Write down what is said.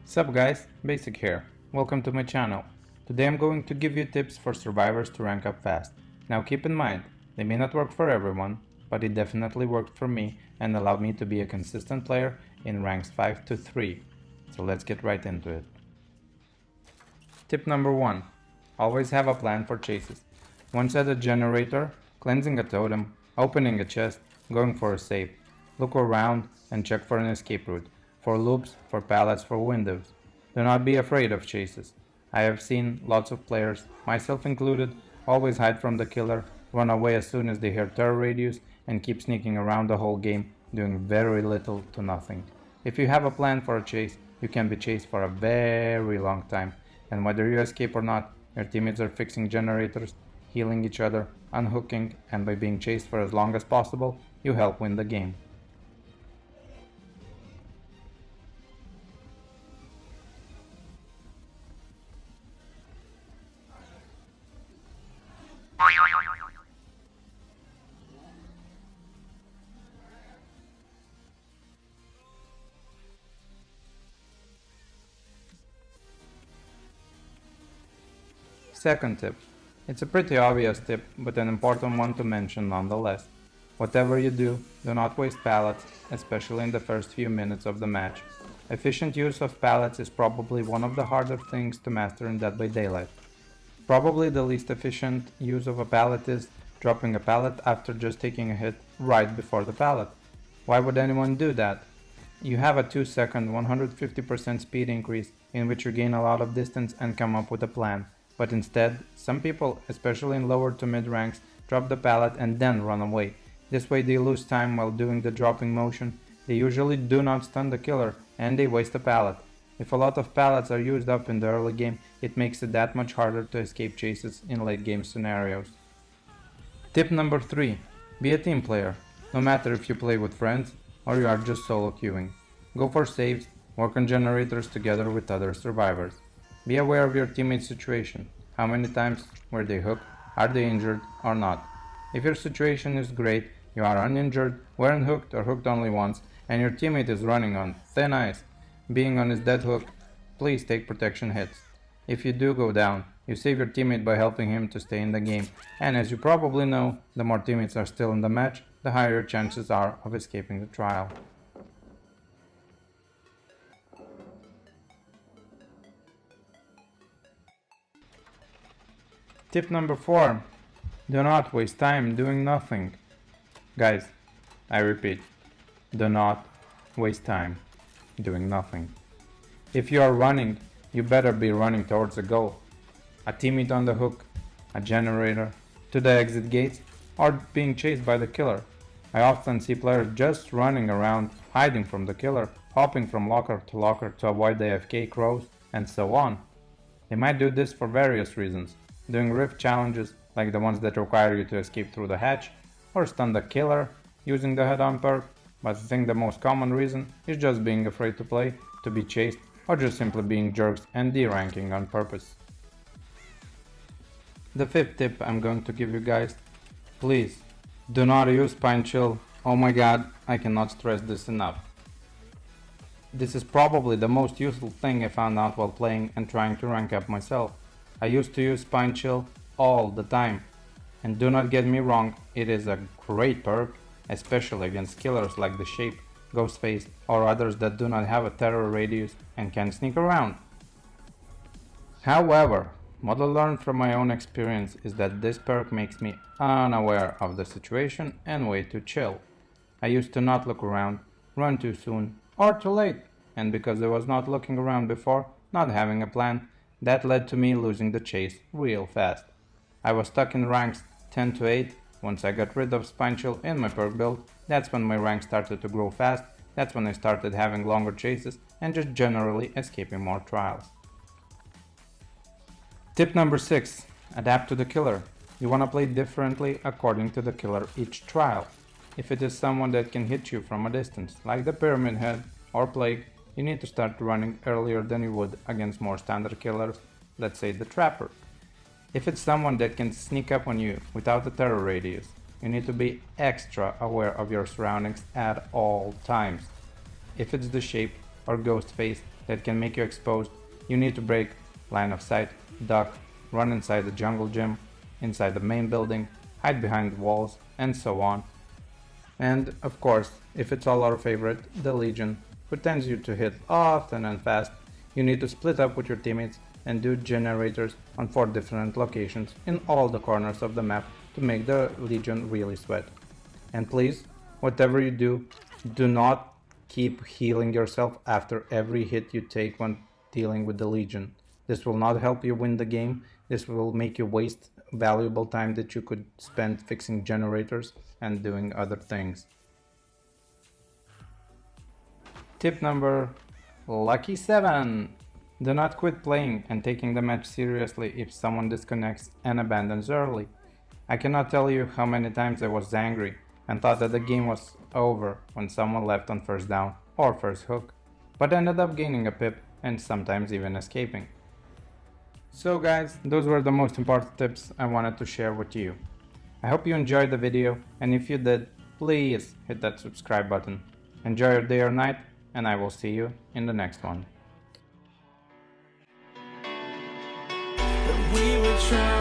Sup guys, Basic here. Welcome to my channel. Today I'm going to give you tips for survivors to rank up fast. Now keep in mind, they may not work for everyone, but it definitely worked for me and allowed me to be a consistent player in ranks 5 to 3. So let's get right into it. Tip number 1. Always have a plan for chases. Once at a generator, cleansing a totem, opening a chest, going for a save. Look around and check for an escape route. For loops, for pallets, for windows. Do not be afraid of chases. I have seen lots of players, myself included, always hide from the killer, run away as soon as they hear terror radius, and keep sneaking around the whole game, doing very little to nothing. If you have a plan for a chase, you can be chased for a very long time, and whether you escape or not, your teammates are fixing generators, healing each other, unhooking, and by being chased for as long as possible, you help win the game. Second tip. It's a pretty obvious tip, but an important one to mention nonetheless. Whatever you do, do not waste pallets, especially in the first few minutes of the match. Efficient use of pallets is probably one of the harder things to master in Dead by Daylight. Probably the least efficient use of a pallet is dropping a pallet after just taking a hit right before the pallet. Why would anyone do that? You have a 2-second 150% speed increase in which you gain a lot of distance and come up with a plan. But instead, some people, especially in lower to mid ranks, drop the pallet and then run away. This way they lose time while doing the dropping motion, they usually do not stun the killer, and they waste a pallet. If a lot of pallets are used up in the early game, it makes it that much harder to escape chases in late game scenarios. Tip number 3. Be a team player, no matter if you play with friends or you are just solo queuing. Go for saves, work on generators together with other survivors. Be aware of your teammate's situation. How many times were they hooked? Are they injured or not? If your situation is great, you are uninjured, weren't hooked or hooked only once, and your teammate is running on thin ice, being on his dead hook, please take protection hits. If you do go down, you save your teammate by helping him to stay in the game, and as you probably know, the more teammates are still in the match, the higher your chances are of escaping the trial. Tip number 4. Do not waste time doing nothing. Guys, I repeat, do not waste time doing nothing. If you are running, you better be running towards a goal. A teammate on the hook, a generator, to the exit gates, or being chased by the killer. I often see players just running around, hiding from the killer, hopping from locker to avoid the AFK crows, and so on. They might do this for various reasons. Doing rift challenges, like the ones that require you to escape through the hatch, or stun the killer, using the head-on perk, but I think the most common reason is just being afraid to play, to be chased, or just simply being jerks and deranking on purpose. The 5th tip I'm going to give you guys, please, do not use Spine Chill. Oh my god, I cannot stress this enough. This is probably the most useful thing I found out while playing and trying to rank up myself. I used to use Spine Chill all the time, and do not get me wrong, it is a great perk, especially against killers like the Shape, Ghostface, or others that do not have a terror radius and can sneak around. However, what I learned from my own experience is that this perk makes me unaware of the situation and way too chill. I used to not look around, run too soon, or too late, and because I was not looking around before, not having a plan, that led to me losing the chase real fast. I was stuck in ranks 10 to 8, once I got rid of Spine Chill in my perk build, that's when my rank started to grow fast, that's when I started having longer chases and just generally escaping more trials. Tip number 6. Adapt to the killer. You want to play differently according to the killer each trial. If it is someone that can hit you from a distance, like the Pyramid Head or Plague, you need to start running earlier than you would against more standard killers, let's say the Trapper. If it's someone that can sneak up on you without a terror radius, you need to be extra aware of your surroundings at all times. If it's the Shape or Ghostface, that can make you exposed, you need to break line of sight, duck, run inside the jungle gym, inside the main building, hide behind the walls, and so on. And of course, if it's all our favorite, the Legion, who tends you to hit often and fast, you need to split up with your teammates and do generators on 4 different locations in all the corners of the map to make the Legion really sweat. And please, whatever you do, do not keep healing yourself after every hit you take when dealing with the Legion. This will not help you win the game. This will make you waste valuable time that you could spend fixing generators and doing other things. Tip number Lucky 7. Do not quit playing and taking the match seriously if someone disconnects and abandons early. I cannot tell you how many times I was angry and thought that the game was over when someone left on first down or first hook, but ended up gaining a pip and sometimes even escaping. So guys, those were the most important tips I wanted to share with you. I hope you enjoyed the video, and if you did, please hit that subscribe button. Enjoy your day or night, and I will see you in the next one. We were trying